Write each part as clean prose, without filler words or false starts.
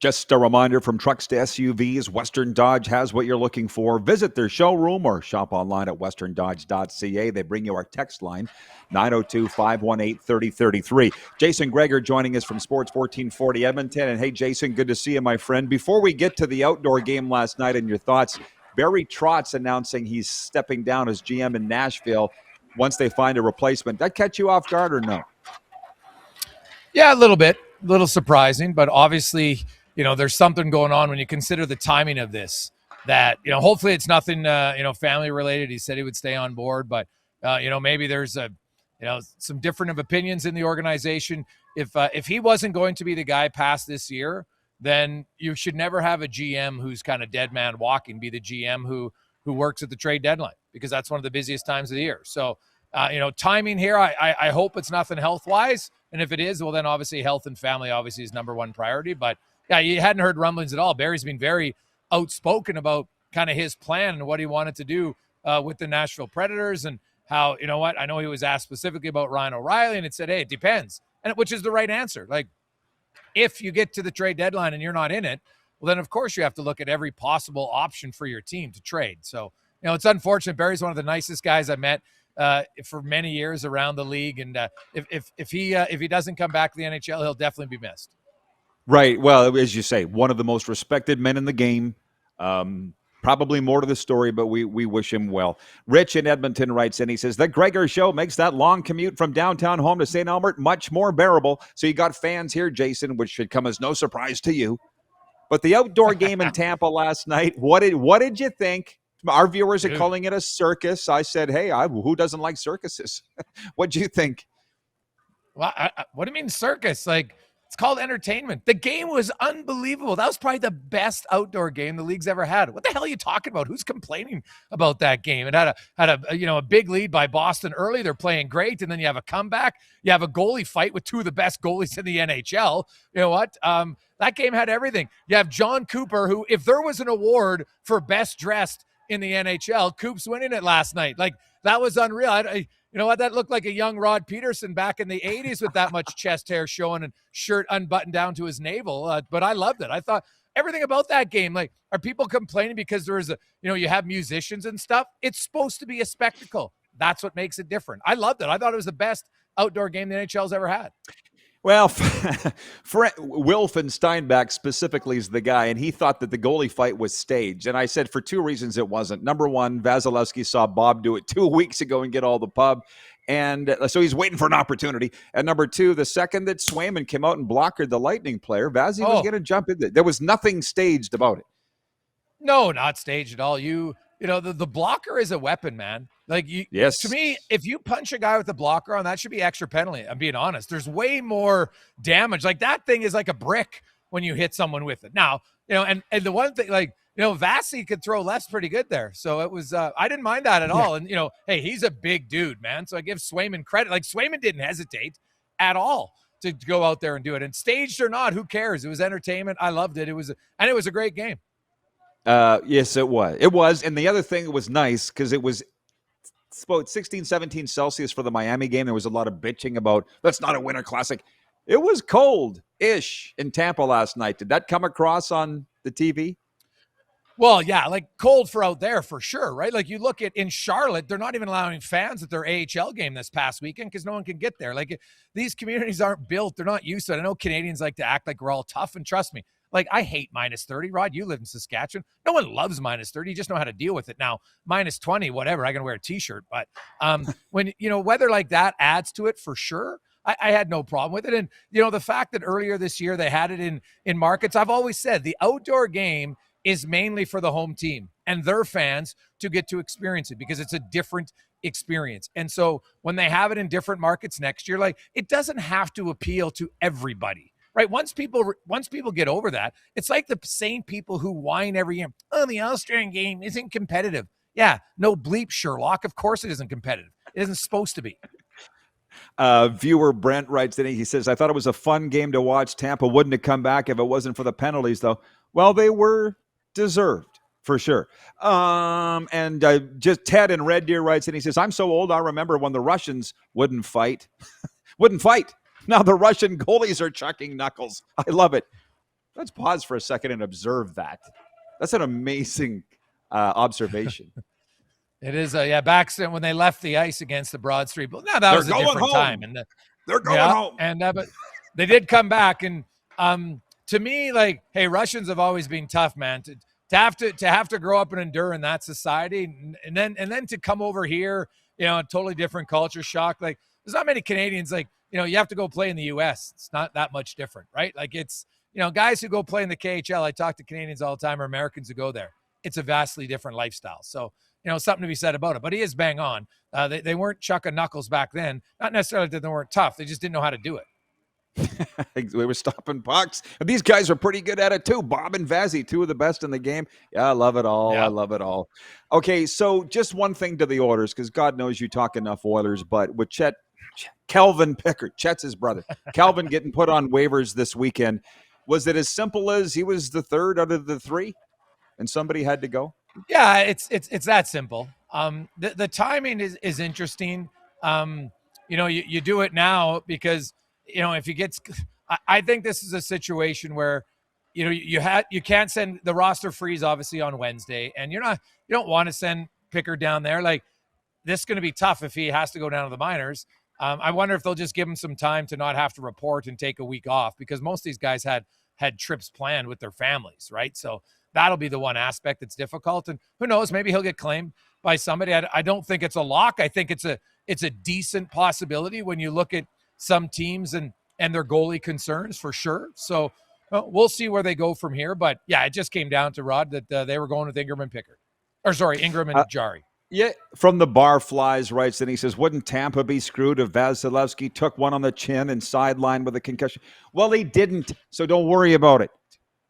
Just a reminder from trucks to SUVs, Western Dodge has what you're looking for. Visit their showroom or shop online at westerndodge.ca. They bring you our text line, 902-518-3033. Jason Gregor joining us from Sports 1440 Edmonton. And hey, Jason, good to see you, my friend. Before we get to the outdoor game last night and your thoughts, Barry Trotz announcing he's stepping down as GM in Nashville once they find a replacement. That catch you off guard or no? Yeah, a little bit. A little surprising, but obviously – there's something going on when you consider the timing of this that, hopefully it's nothing, family related. He said he would stay on board, but, maybe there's some different of opinions in the organization. If he wasn't going to be the guy past this year, then you should never have a GM who's kind of dead man walking, be the GM who works at the trade deadline, because that's one of the busiest times of the year. So, timing here, I hope it's nothing health-wise. And if it is, well, then obviously health and family obviously is number one priority. But yeah, you hadn't heard rumblings at all. Barry's been very outspoken about kind of his plan and what he wanted to do with the Nashville Predators, and how, I know he was asked specifically about Ryan O'Reilly, and it said, hey, it depends, and which is the right answer. Like, if you get to the trade deadline and you're not in it, well, then of course you have to look at every possible option for your team to trade. So, it's unfortunate. Barry's one of the nicest guys I met for many years around the league, and if he doesn't come back to the NHL, he'll definitely be missed. Right. Well, as you say, one of the most respected men in the game. Probably more to the story, but we wish him well. Rich in Edmonton writes in, he says, the Gregor Show makes that long commute from downtown home to St. Albert much more bearable. So you got fans here, Jason, which should come as no surprise to you. But the outdoor game in Tampa last night, what did you think? Our viewers are calling it a circus. I said, hey, who doesn't like circuses? What'd you think? Well, what do you mean circus? Like, it's called entertainment. The game was unbelievable. That was probably the best outdoor game the league's ever had. What the hell are you talking about? Who's complaining about that game? It had a big lead by Boston early. They're playing great, and then you have a comeback. You have a goalie fight with two of the best goalies in the NHL. You know what? That game had everything. You have John Cooper, who, if there was an award for best dressed in the NHL, Coop's winning it last night. Like, that was unreal. You know what? That looked like a young Rod Pedersen back in the 80s with that much chest hair showing and shirt unbuttoned down to his navel. But I loved it. I thought everything about that game, like, are people complaining because there is you have musicians and stuff? It's supposed to be a spectacle. That's what makes it different. I loved it. I thought it was the best outdoor game the NHL's ever had. Well, Wilfen Steinbach specifically is the guy, and he thought that the goalie fight was staged. And I said for two reasons it wasn't. Number one, Vasilevsky saw Bob do it 2 weeks ago and get all the pub. And so he's waiting for an opportunity. And number two, the second that Swayman came out and blocked the Lightning player, Vazzy was going to jump in. There was nothing staged about it. No, not staged at all. The blocker is a weapon, man. Like, yes. To me, if you punch a guy with a blocker on, that should be extra penalty. I'm being honest. There's way more damage. Like, that thing is like a brick when you hit someone with it. Now, and the one thing, like, Vasi could throw lefts pretty good there. So it was, I didn't mind that at all. And, hey, he's a big dude, man. So I give Swayman credit. Like, Swayman didn't hesitate at all to go out there and do it. And staged or not, who cares? It was entertainment. I loved it. It was a great game. Yes, it was. It was. And the other thing that was nice, because it was about 16, 17 Celsius for the Miami game. There was a lot of bitching about, that's not a winter classic. It was cold-ish in Tampa last night. Did that come across on the TV? Well, yeah, like cold for out there for sure, right? Like, you look at in Charlotte, they're not even allowing fans at their AHL game this past weekend because no one can get there. Like, these communities aren't built. They're not used to it. I know Canadians like to act like we're all tough, and trust me, like, I hate -30. Rod, you live in Saskatchewan. No one loves -30. You just know how to deal with it. Now, -20, whatever, I can wear a T-shirt. But when, weather like that adds to it for sure, I had no problem with it. And, the fact that earlier this year they had it in markets, I've always said the outdoor game is mainly for the home team and their fans to get to experience it because it's a different experience. And so when they have it in different markets next year, like, it doesn't have to appeal to everybody. Right. Once people get over that, it's like the same people who whine every year. Oh, the Australian game isn't competitive. Yeah, no bleep, Sherlock. Of course it isn't competitive. It isn't supposed to be. Viewer Brent writes in, he says, I thought it was a fun game to watch. Tampa wouldn't have come back if it wasn't for the penalties, though. Well, they were deserved for sure. Just Ted in Red Deer writes in, he says, I'm so old, I remember when the Russians wouldn't fight. Now the Russian goalies are chucking knuckles. I love it. Let's pause for a second and observe that. That's an amazing observation. It is back when they left the ice against the Broad Street. But now that They're was a going different time, home. and They're going home. and but they did come back, and to me, like, hey, Russians have always been tough, man. To have to grow up and endure in that society, and then to come over here, a totally different culture shock. Like, there's not many Canadians, like, you have to go play in the U.S. It's not that much different, right? Like, it's, guys who go play in the KHL, I talk to Canadians all the time, or Americans who go there. It's a vastly different lifestyle. So, something to be said about it. But he is bang on. They weren't chucking knuckles back then. Not necessarily that they weren't tough. They just didn't know how to do it. We were stopping pucks. And these guys are pretty good at it too. Bob and Vazzy, two of the best in the game. Yeah, I love it all. Yeah. I love it all. Okay, so just one thing to the Oilers, because God knows you talk enough Oilers, but with Calvin Pickard, Chet's his brother, Calvin getting put on waivers this weekend, was it as simple as he was the third out of the three and somebody had to go? Yeah, it's that simple. The timing is interesting. You do it now because if you get, I think this is a situation where you can't send the roster freeze obviously on Wednesday, and you don't want to send Pickard down there. Like, this is going to be tough if he has to go down to the minors. I wonder if they'll just give him some time to not have to report and take a week off, because most of these guys had trips planned with their families, right? So that'll be the one aspect that's difficult. And who knows, maybe he'll get claimed by somebody. I don't think it's a lock. I think it's a decent possibility when you look at some teams and their goalie concerns, for sure. So we'll see where they go from here. But yeah, it just came down to, Rod, that they were going with Ingram and Pickard. Or sorry, Ingram and Jari. Yeah, from the bar flies writes, and he says, wouldn't Tampa be screwed if Vasilevsky took one on the chin and sidelined with a concussion? Well, he didn't, so don't worry about it.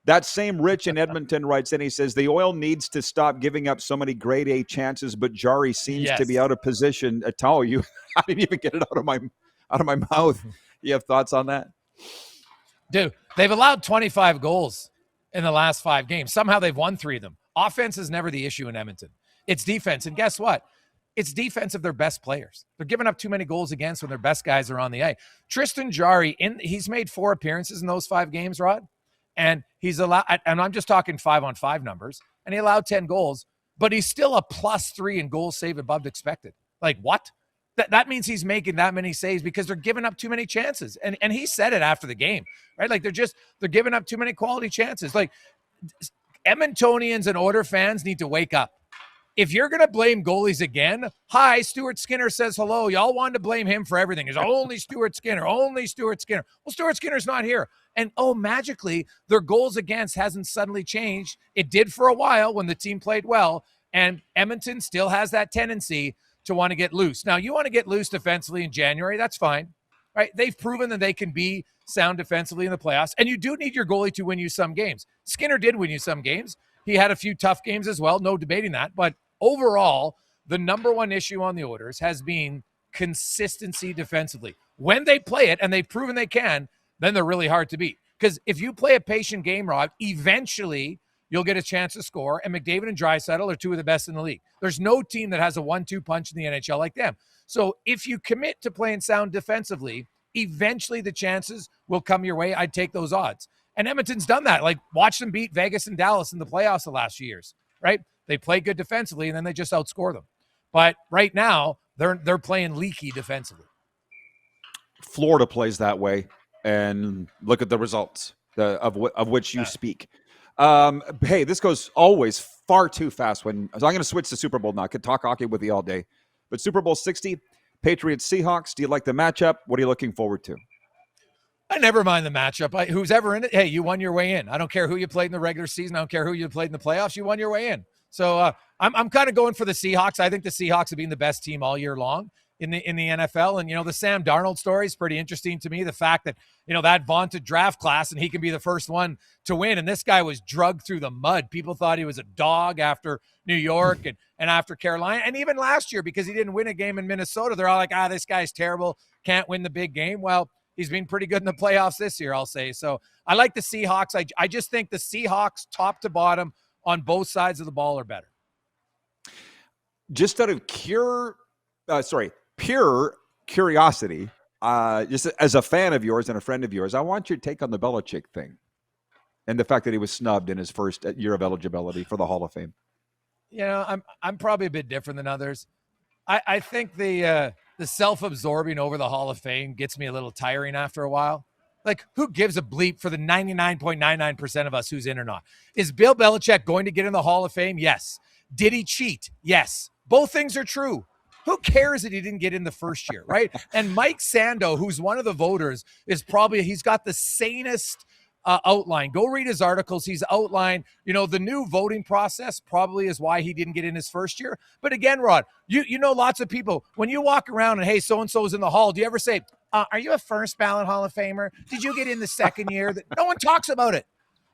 That same Rich in Edmonton writes, and he says, the Oil needs to stop giving up so many grade A chances, but Jari seems to be out of position. I didn't even get it out of my mouth. You have thoughts on that? Dude, they've allowed 25 goals in the last 5 games. Somehow they've won 3 of them. Offense is never the issue in Edmonton. It's defense. And guess what? It's defense of their best players. They're giving up too many goals against when their best guys are on the ice. Tristan Jari, he's made 4 appearances in those 5 games, Rod. And he's allowed, and I'm just talking 5-on-5 numbers, and he allowed 10 goals, but he's still a +3 in goals saved above expected. Like, what? That means he's making that many saves because they're giving up too many chances. And he said it after the game, right? Like, they're giving up too many quality chances. Like, Edmontonians and Oilers fans need to wake up. If you're going to blame goalies again, hi, Stuart Skinner says hello. Y'all wanted to blame him for everything. It's only Stuart Skinner, only Stuart Skinner. Well, Stuart Skinner's not here. And, magically, their goals against hasn't suddenly changed. It did for a while when the team played well, and Edmonton still has that tendency to want to get loose. Now, you want to get loose defensively in January, that's fine, right? They've proven that they can be sound defensively in the playoffs, and you do need your goalie to win you some games. Skinner did win you some games. He had a few tough games as well, no debating that, but overall, the number one issue on the Oilers has been consistency defensively. When they play it, and they've proven they can, then they're really hard to beat. Because if you play a patient game, Rod, eventually you'll get a chance to score, and McDavid and Draisaitl are 2 of the best in the league. There's no team that has a 1-2 punch in the NHL like them. So if you commit to playing sound defensively, eventually the chances will come your way. I'd take those odds. And Edmonton's done that. Like, watch them beat Vegas and Dallas in the playoffs the last few years, right? They play good defensively, and then they just outscore them. But right now, they're playing leaky defensively. Florida plays that way, and look at the results of which you speak. Hey, this goes always far too fast. So I'm going to switch to Super Bowl now. I could talk hockey with you all day. But Super Bowl 60, Patriots-Seahawks, do you like the matchup? What are you looking forward to? I never mind the matchup. Who's ever in it, hey, you won your way in. I don't care who you played in the regular season. I don't care who you played in the playoffs. You won your way in. So I'm kind of going for the Seahawks. I think the Seahawks have been the best team all year long in the NFL. And, the Sam Darnold story is pretty interesting to me. The fact that, that vaunted draft class, and he can be the first one to win. And this guy was drugged through the mud. People thought he was a dog after New York and after Carolina. And even last year, because he didn't win a game in Minnesota, they're all like, this guy's terrible. Can't win the big game. Well, he's been pretty good in the playoffs this year, I'll say. So I like the Seahawks. I just think the Seahawks, top to bottom, on both sides of the ball, are better. Just out of pure curiosity, just as a fan of yours and a friend of yours, I want your take on the Belichick thing. and the fact that he was snubbed in his first year of eligibility for the Hall of Fame. I'm probably a bit different than others. I think the self-absorbing over the Hall of Fame gets me a little tiring after a while. Like, who gives a bleep for the 99.99% of us who's in or not? Is Bill Belichick going to get in the Hall of Fame? Yes. Did he cheat? Yes. Both things are true. Who cares that he didn't get in the first year, right? And Mike Sando, who's one of the voters, he's got the sanest outline. Go read his articles. He's outlined, the new voting process probably is why he didn't get in his first year. But again, Rod, you know lots of people, when you walk around and, hey, so-and-so's in the Hall, do you ever say, are you a first ballot Hall of Famer? Did you get in the second year? No one talks about it.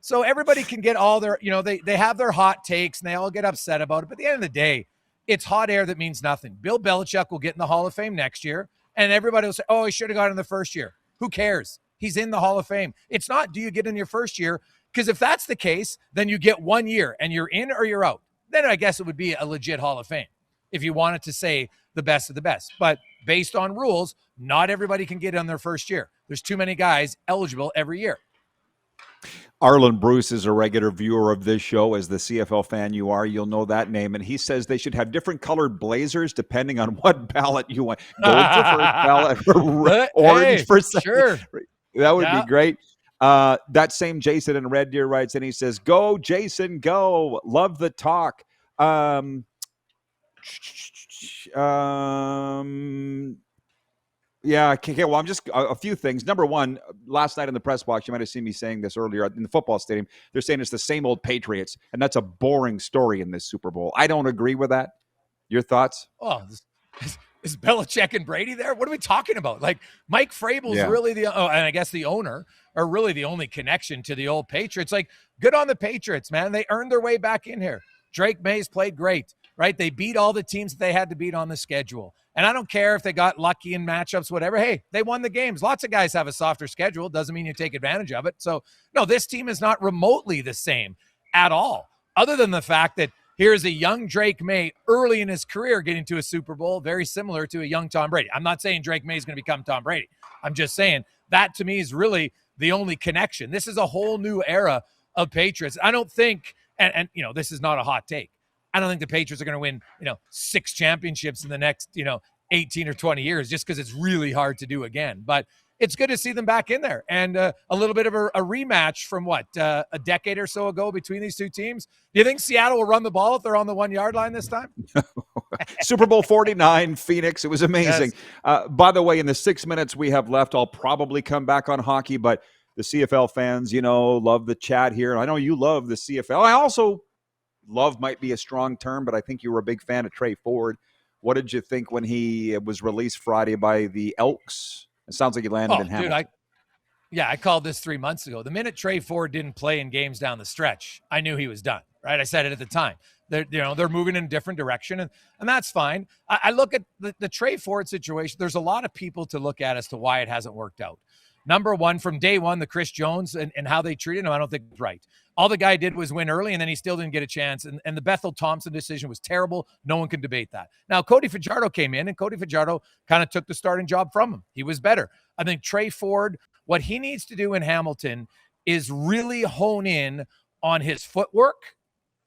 So everybody can get all their, they have their hot takes and they all get upset about it. But at the end of the day, it's hot air that means nothing. Bill Belichick will get in the Hall of Fame next year, and everybody will say, oh, he should have got in the first year. Who cares? He's in the Hall of Fame. It's not, do you get in your first year? Because if that's the case, then you get 1 year and you're in or you're out. Then I guess it would be a legit Hall of Fame if you wanted to say the best of the best. But based on rules, not everybody can get in their first year. There's too many guys eligible every year. Arlen Bruce is a regular viewer of this show. As the CFL fan you are, you'll know that name. And he says they should have different colored blazers depending on what ballot you want. Gold for first ballot, orange for second. Sure. That would be great. That same Jason in Red Deer writes and he says, go, Jason, go. Love the talk. Yeah, okay. Well, I'm just a few things. Number one, last night in the press box, you might have seen me saying this earlier in the football stadium. They're saying it's the same old Patriots, and that's a boring story in this Super Bowl. I don't agree with that. Your thoughts? Oh, is Belichick and Brady there? What are we talking about? Like, Mike Vrabel's really and I guess the owner are really the only connection to the old Patriots. Like, good on the Patriots, man. They earned their way back in here. Drake May's played great, right? They beat all the teams that they had to beat on the schedule. And I don't care if they got lucky in matchups, whatever. Hey, they won the games. Lots of guys have a softer schedule. Doesn't mean you take advantage of it. So, no, this team is not remotely the same at all, other than the fact that here's a young Drake May early in his career getting to a Super Bowl, very similar to a young Tom Brady. I'm not saying Drake May is going to become Tom Brady. I'm just saying that, to me, is really the only connection. This is a whole new era of Patriots. I don't think, and this is not a hot take, I don't think the Patriots are going to win, 6 championships in the next, 18 or 20 years, just because it's really hard to do again. But it's good to see them back in there, and a little bit of a rematch from a decade or so ago between these two teams. Do you think Seattle will run the ball if they're on the 1 yard line this time? Super Bowl 49, Phoenix. It was amazing. Yes. By the way, in the 6 minutes we have left, I'll probably come back on hockey, but the CFL fans, love the chat here. I know you love the CFL. I also love might be a strong term, but I think you were a big fan of Trey Ford. What did you think when he was released Friday by the Elks? It sounds like he landed in Hamilton. I called this 3 months ago. The minute Trey Ford didn't play in games down the stretch, I knew he was done, right? I said it at the time. They're moving in a different direction, and that's fine. I look at the Trey Ford situation. There's a lot of people to look at as to why it hasn't worked out. Number one, from day one, the Chris Jones and how they treated him, I don't think it's right. All the guy did was win early, and then he still didn't get a chance. And the Bethel Thompson decision was terrible. No one can debate that. Now, Cody Fajardo came in, and Cody Fajardo kind of took the starting job from him. He was better. I think Trey Ford, what he needs to do in Hamilton is really hone in on his footwork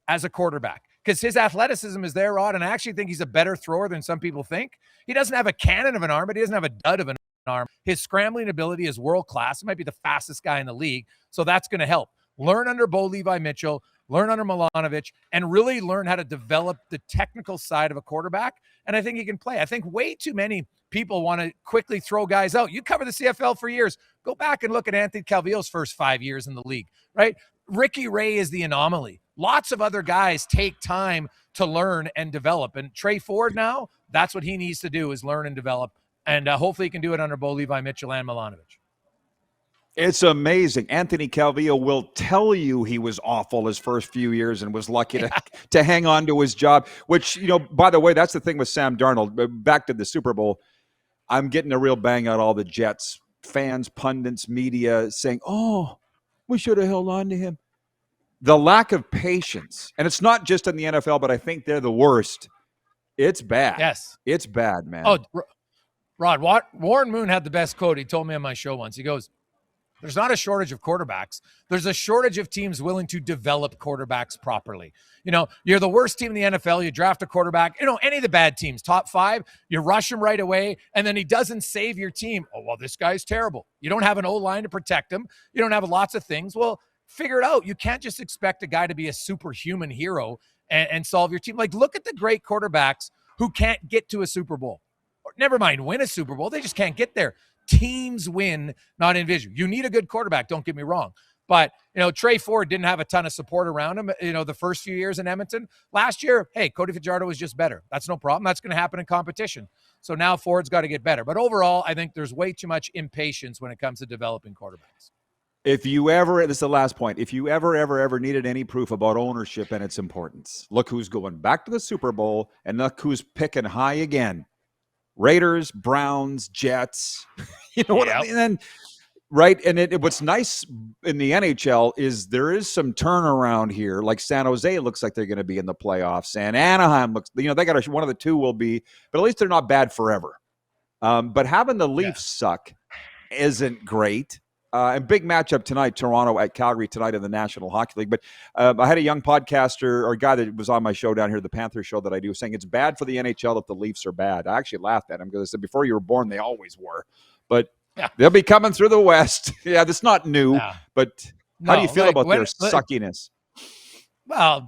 as a quarterback, because his athleticism is there, Rod, and I actually think he's a better thrower than some people think. He doesn't have a cannon of an arm, but he doesn't have a dud of an arm. His scrambling ability is world-class. He might be the fastest guy in the league, so that's going to help. Learn under Bo Levi Mitchell, learn under Milanovic, and really learn how to develop the technical side of a quarterback, and I think he can play. I think way too many people want to quickly throw guys out. You cover the CFL for years. Go back and look at Anthony Calvillo's first 5 years in the league, right? Ricky Ray is the anomaly. Lots of other guys take time to learn and develop, and Trey Ford now, that's what he needs to do, is learn and develop, and hopefully he can do it under Bo Levi Mitchell and Milanovic. It's amazing. Anthony Calvillo will tell you he was awful his first few years and was lucky to hang on to his job, which, by the way, that's the thing with Sam Darnold. Back to the Super Bowl, I'm getting a real bang out all the Jets fans, pundits, media saying, oh, we should have held on to him. The lack of patience, and it's not just in the NFL, but I think they're the worst. It's bad. Yes. It's bad, man. Oh, Rod, Warren Moon had the best quote. He told me on my show once. He goes, There's not a shortage of quarterbacks. There's a shortage of teams willing to develop quarterbacks properly. You're the worst team in the NFL. You draft a quarterback, any of the bad teams, top 5, you rush him right away, and then he doesn't save your team. Oh, well, this guy's terrible. You don't have an O-line to protect him. You don't have lots of things. Well, figure it out. You can't just expect a guy to be a superhuman hero and solve your team. Like, look at the great quarterbacks who can't get to a Super Bowl. Or never mind win a Super Bowl. They just can't get there. Teams win, not individual. You need a good quarterback, don't get me wrong. But, Trey Ford didn't have a ton of support around him, the first few years in Edmonton. Last year, hey, Cody Fajardo was just better. That's no problem. That's going to happen in competition. So now Ford's got to get better. But overall, I think there's way too much impatience when it comes to developing quarterbacks. If you ever, this is the last point, if you ever needed any proof about ownership and its importance, look who's going back to the Super Bowl and look who's picking high again. Raiders, Browns, Jets. You know what I mean? And, right. And what's nice in the NHL is there is some turnaround here. Like San Jose looks like they're going to be in the playoffs, and Anaheim looks, they got one of the two will be, but at least they're not bad forever. But having the Leafs suck isn't great. And big matchup tonight, Toronto at Calgary tonight in the National Hockey League. But I had a young podcaster or a guy that was on my show down here, the Panther show that I do, saying it's bad for the NHL if the Leafs are bad. I actually laughed at him because I said before you were born, they always were. But they'll be coming through the West. Yeah, that's not new. But how do you feel about their suckiness? Well,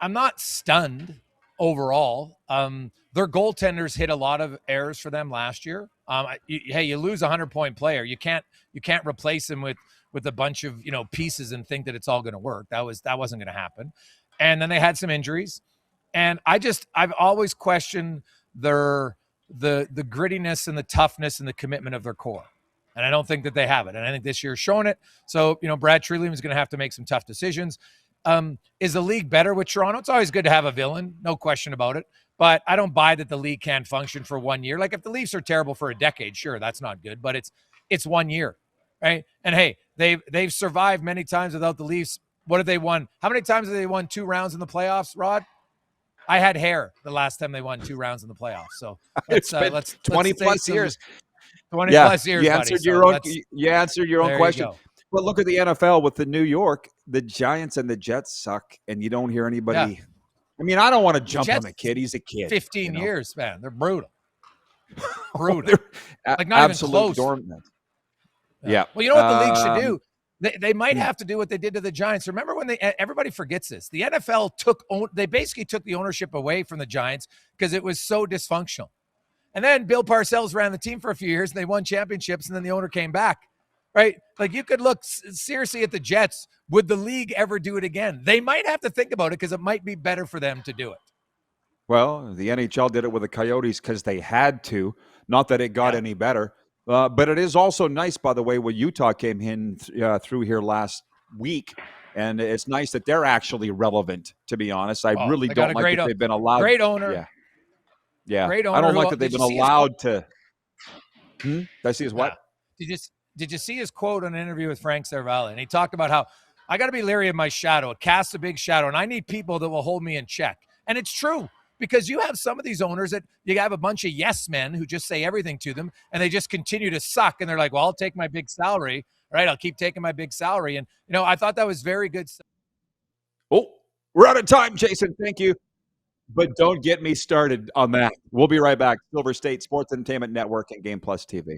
I'm not stunned overall. Their goaltenders hit a lot of errors for them last year. You lose a 100-point player. You can't replace him with a bunch of pieces and think that it's all going to work. That wasn't going to happen. And then they had some injuries, and I've always questioned the grittiness and the toughness and the commitment of their core. And I don't think that they have it. And I think this year's shown it. So Brad Treliving is going to have to make some tough decisions. Is the league better with Toronto? It's always good to have a villain, no question about it. But I don't buy that the league can't function for 1 year. Like if the Leafs are terrible for a decade, sure, that's not good. But it's 1 year, right? And hey, they've survived many times without the Leafs. What have they won? How many times have they won 2 rounds in the playoffs, Rod? I had hair the last time they won 2 rounds in the playoffs. So let's 20 plus years. 20 plus years. You answered you answered your own question. But look at the NFL with the New York, the Giants and the Jets suck, and you don't hear anybody. Yeah. I mean, I don't want to jump on the kid. He's a kid. 15 years, man. They're brutal. Brutal. Like not even close. Dormant. Yeah. Well, you know what the league should do? They might have to do what they did to the Giants. Remember when everybody forgets this. The NFL they basically took the ownership away from the Giants because it was so dysfunctional. And then Bill Parcells ran the team for a few years and they won championships, and then the owner came back. Right? Like you could look seriously at the Jets. Would the league ever do it again? They might have to think about it because it might be better for them to do it. Well, the NHL did it with the Coyotes because they had to. Not that it got any better. But it is also nice, by the way, when Utah came in through here last week. And it's nice that they're actually relevant, to be honest. I really don't like that they've been allowed. Great owner. Yeah. Great owner. I don't like that they've been allowed to. Did I see his what? Did you see his quote on an interview with Frank Cervella? And he talked about how I got to be leery of my shadow. It casts a big shadow, and I need people that will hold me in check. And it's true because you have some of these owners that you have a bunch of yes men who just say everything to them, and they just continue to suck. And they're like, well, I'll take my big salary, right? I'll keep taking my big salary. And, I thought that was very good stuff. Oh, we're out of time, Jason. Thank you. But don't get me started on that. We'll be right back. Silver State Sports Entertainment Network and Game Plus TV.